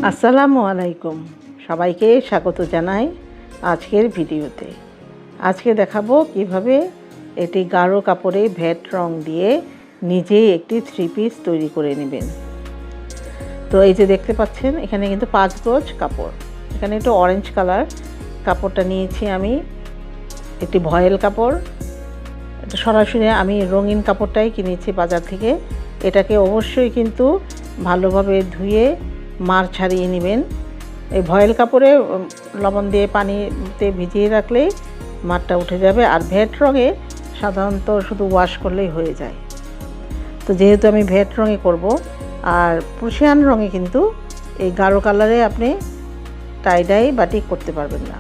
আসসালামু আলাইকুম, সবাইকে স্বাগত জানাই আজকের ভিডিওতে। আজকে দেখাবো কিভাবে এটি গাঢ় কাপড়ে ভ্যাট রং দিয়ে নিজেই একটি 3 পিস তৈরি করে নেবেন। তো এই যে দেখতে পাচ্ছেন এখানে কিন্তু 5 গজ কাপড়, এখানে একটু অরেঞ্জ কালার কাপড়টা নিয়েছি আমি, একটি ভয়েল কাপড়। এটা সরাসরি আমি রঙিন কাপড়টাই কিনেছি বাজার থেকে। এটাকে অবশ্যই কিন্তু ভালোভাবে ধুয়ে মার ছাড়িয়ে নেবেন। এই ভয়েল কাপড়ে লবণ দিয়ে পানিতে ভিজিয়ে রাখলে মারটা উঠে যাবে, আর ভ্যাট রঙে সাধারণত শুধু ওয়াশ করলেই হয়ে যায়। তো যেহেতু আমি ভ্যাট রঙে করব, আর প্রশিয়ান রঙে কিন্তু এই গাঢ় কালারে আপনি টাইডাই বাটিক করতে পারবেন না।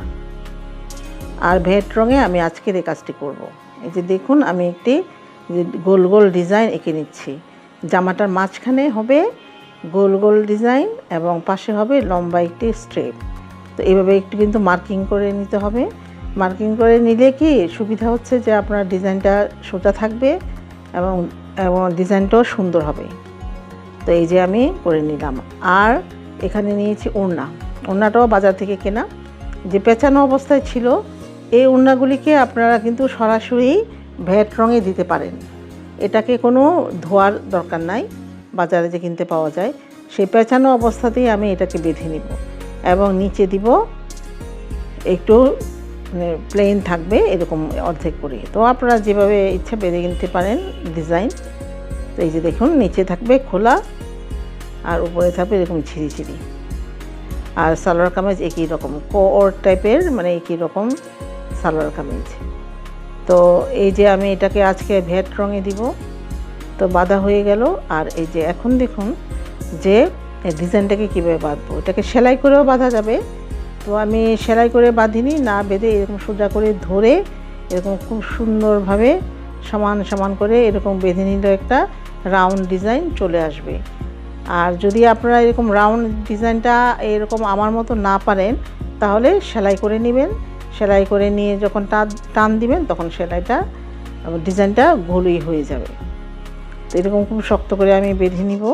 আর ভ্যাট রঙে আমি আজকের এই কাজটি করব। এই যে দেখুন আমি একটি গোল গোল ডিজাইন এঁকে নিচ্ছি। জামাটার মাঝখানে হবে গোল গোল ডিজাইন এবং পাশে হবে লম্বা একটি স্ট্রেপ। তো এইভাবে একটু কিন্তু মার্কিং করে নিতে হবে। মার্কিং করে নিলে কি সুবিধা হচ্ছে যে আপনার ডিজাইনটা সোজা থাকবে এবং ডিজাইনটাও সুন্দর হবে। তো এই যে আমি করে নিলাম। আর এখানে নিয়েছি ওড়নাটাও বাজার থেকে কেনা, যে পেঁচানো অবস্থায় ছিল। এই ওড়নাগুলিকে আপনারা কিন্তু সরাসরি ভ্যাট রঙে দিতে পারেন, এটাকে কোনো ধোয়ার দরকার নাই। বাজারে যে কিনতে পাওয়া যায় সেই পেঁচানো অবস্থাতেই আমি এটাকে বেঁধে নিব এবং নিচে দিব একটু প্লেন থাকবে এরকম অর্ধেক করে। তো আপনারা যেভাবে ইচ্ছা বেঁধে নিতে পারেন ডিজাইন। তো এই যে দেখুন নিচে থাকবে খোলা আর উপরে থাকবে এরকম ছিঁড়ি ছিঁড়ি। আর সালোয়ার কামিজ একই রকম কোঅর টাইপের, মানে একই রকম সালোয়ার কামিজ। তো এই যে আমি এটাকে আজকে ভ্যাট রঙে দিব। তো বাঁধা হয়ে গেল। আর এই যে এখন দেখুন যে ডিজাইনটাকে কীভাবে বাঁধবো। এটাকে সেলাই করেও বাঁধা যাবে। তো আমি সেলাই করে বাঁধিনি, না বেঁধে এরকম সোজা করে ধরে এরকম খুব সুন্দরভাবে সমান সমান করে এরকম বেঁধে নিলে একটা রাউন্ড ডিজাইন চলে আসবে। আর যদি আপনারা এরকম রাউন্ড ডিজাইনটা এরকম আমার মতো না পারেন, তাহলে সেলাই করে নেবেন। সেলাই করে নিয়ে যখন টান দিবেন তখন সেলাইটা ডিজাইনটা গোলই হয়ে যাবে। তো এরকম খুব শক্ত করে আমি বেঁধে নিব।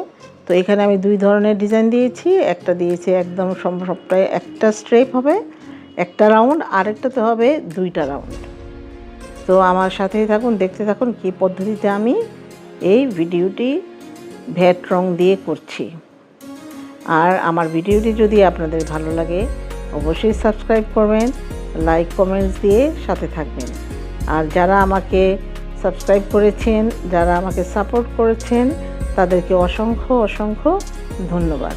তো এখানে আমি 2 ধরনের ডিজাইন দিয়েছি। একটা দিয়েছি একদম সবটাই একটা স্ট্রেপ হবে, একটা রাউন্ড, আরেকটাতে হবে 2টা রাউন্ড। তো আমার সাথেই থাকুন, দেখতে থাকুন কী পদ্ধতিতে আমি এই ভিডিওটি ভ্যাট রং দিয়ে করছি। আর আমার ভিডিওটি যদি আপনাদের ভালো লাগে অবশ্যই সাবস্ক্রাইব করবেন, লাইক কমেন্টস দিয়ে সাথে থাকবেন। আর যারা আমাকে সাবস্ক্রাইব করেছেন, যারা আমাকে সাপোর্ট করেছেন, তাদেরকে অসংখ্য অসংখ্য ধন্যবাদ।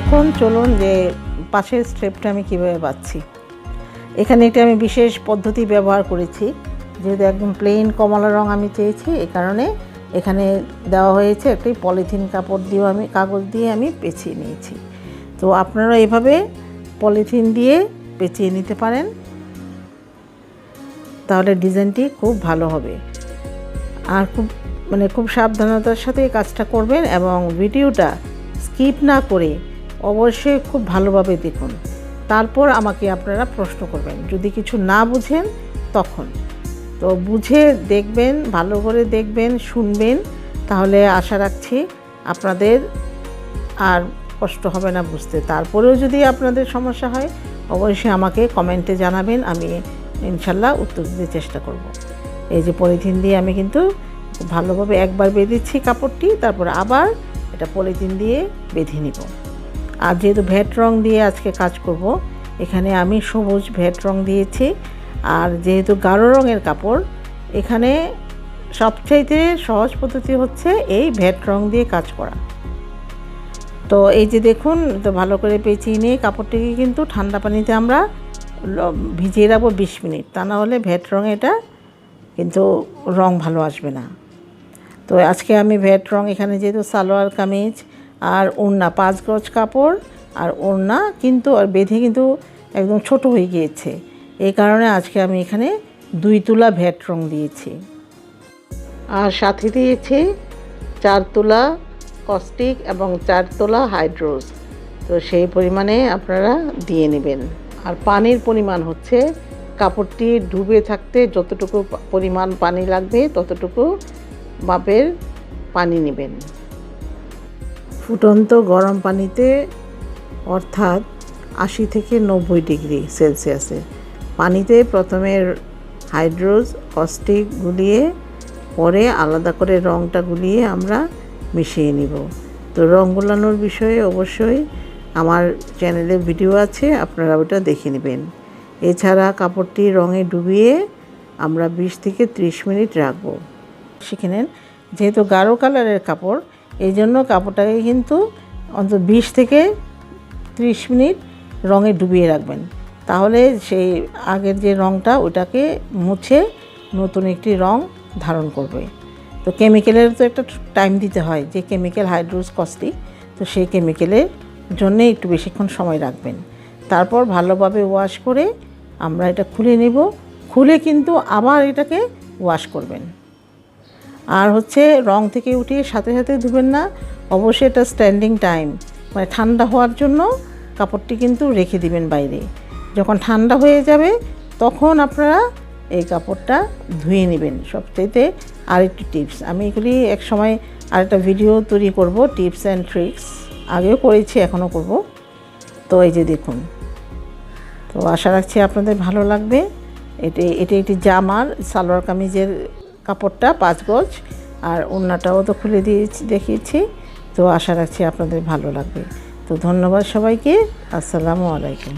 এখন চলুন যে পাশের স্ট্রেপটা আমি কীভাবে বাঁধছি। এখানে একটি আমি বিশেষ পদ্ধতি ব্যবহার করেছি, যেহেতু একদম প্লেন কমলা রং আমি চেয়েছি, এই কারণে এখানে দেওয়া হয়েছে একটি পলিথিন কাগজ দিয়ে আমি পেঁচিয়ে নিয়েছি। তো আপনারা এভাবে পলিথিন দিয়ে পেঁচিয়ে নিতে পারেন, তাহলে ডিজাইনটি খুব ভালো হবে। আর খুব সাবধানতার সাথে কাজটা করবেন এবং ভিডিওটা স্কিপ না করে অবশ্যই খুব ভালোভাবে দেখুন। তারপর আমাকে আপনারা প্রশ্ন করবেন যদি কিছু না বুঝেন তখন। তো বুঝে দেখবেন, ভালো করে দেখবেন, শুনবেন, তাহলে আশা রাখছি আপনাদের আর কষ্ট হবে না বুঝতে। তারপরেও যদি আপনাদের সমস্যা হয় অবশ্যই আমাকে কমেন্টে জানাবেন, আমি ইনশাল্লাহ উত্তর দিতে চেষ্টা করব। এই যে পলিথিন দিয়ে আমি কিন্তু ভালোভাবে একবার বেঁধেছি কাপড়টি, তারপর আবার এটা পলিথিন দিয়ে বেঁধে নিব। আর যেহেতু ভ্যাট রং দিয়ে আজকে কাজ করব, এখানে আমি সবুজ ভ্যাট রং দিয়েছি। আর যেহেতু গাঢ় রঙের কাপড়, এখানে সবচাইতে সহজ পদ্ধতি হচ্ছে এই ভ্যাট রং দিয়ে কাজ করা। তো এই যে দেখুন, তো ভালো করে পেঁচিয়ে নিয়ে কাপড়টিকে কিন্তু ঠান্ডা পানিতে আমরা ভিজিয়ে রাখবো 20 মিনিট, তা না হলে ভ্যাট রঙে এটা কিন্তু রং ভালো আসবে না। তো আজকে আমি ভ্যাট রং এখানে যেহেতু সালোয়ার কামিজ আর ওড়না 5 গজ কাপড় আর ওড়না কিন্তু আর বেঁধে কিন্তু একদম ছোট হয়ে গিয়েছে, এই কারণে আজকে আমি এখানে 2 তুলা ভ্যাট রং দিয়েছি। আর সাথে দিয়েছি 4 তুলা কস্টিক এবং 4 তুলা হাইড্রোজ। তো সেই পরিমাণে আপনারা দিয়ে নেবেন। আর পানির পরিমাণ হচ্ছে কাপড়টি ডুবে থাকতে যতটুকু পরিমাণ পানি লাগবে ততটুকু মাপের পানি নেবেন। ফুটন্ত গরম পানিতে অর্থাৎ 80 থেকে 90 ডিগ্রি সেলসিয়াসে পানিতে প্রথমে হাইড্রোজ কস্টিক গুলিয়ে পরে আলাদা করে রঙটা গুলিয়ে আমরা মিশিয়ে নিব। তো রং গুলানোর বিষয়ে অবশ্যই আমার চ্যানেলে ভিডিও আছে, আপনারা ওটা দেখে নেবেন। এছাড়া কাপড়টি রঙে ডুবিয়ে আমরা 20 থেকে 30 মিনিট রাখবো। শিখে নেন, যেহেতু গাঢ় কালারের কাপড় এই জন্য কাপড়টাকে কিন্তু অন্তত 20 থেকে 30 মিনিট রঙে ডুবিয়ে রাখবেন, তাহলে সেই আগের যে রঙটা ওটাকে মুছে নতুন একটি রং ধারণ করবে। তো কেমিক্যালের তো একটা টাইম দিতে হয়, যে কেমিক্যাল হাইড্রোজ কস্টিক, তো সেই কেমিক্যালের জন্যে একটু বেশিক্ষণ সময় রাখবেন। তারপর ভালোভাবে ওয়াশ করে আমরা এটা খুলে নেব, খুলে কিন্তু আবার এটাকে ওয়াশ করবেন। আর হচ্ছে রং থেকে উঠিয়ে সাথে সাথে ধুবেন না, অবশ্যই এটা স্ট্যান্ডিং টাইম মানে ঠান্ডা হওয়ার জন্য কাপড়টি কিন্তু রেখে দিবেন বাইরে। যখন ঠান্ডা হয়ে যাবে তখন আপনারা এই কাপড়টা ধুয়ে নেবেন। সবচাইতে আরেকটি টিপস, আমি এগুলি এক সময় আরেকটা ভিডিও তৈরি করব টিপস অ্যান্ড ট্রিক্স, আগেও করেছি এখনও করব। তো এই যে দেখুন, তো আশা রাখছি আপনাদের ভালো লাগবে। এটি একটি জামার সালোয়ার কামিজের কাপড়টা 5 গজ আর ওড়নাটাও তো খুলে দেখিয়েছি। তো আশা রাখছি আপনাদের ভালো লাগবে। তো ধন্যবাদ সবাইকে, আসসালামু আলাইকুম।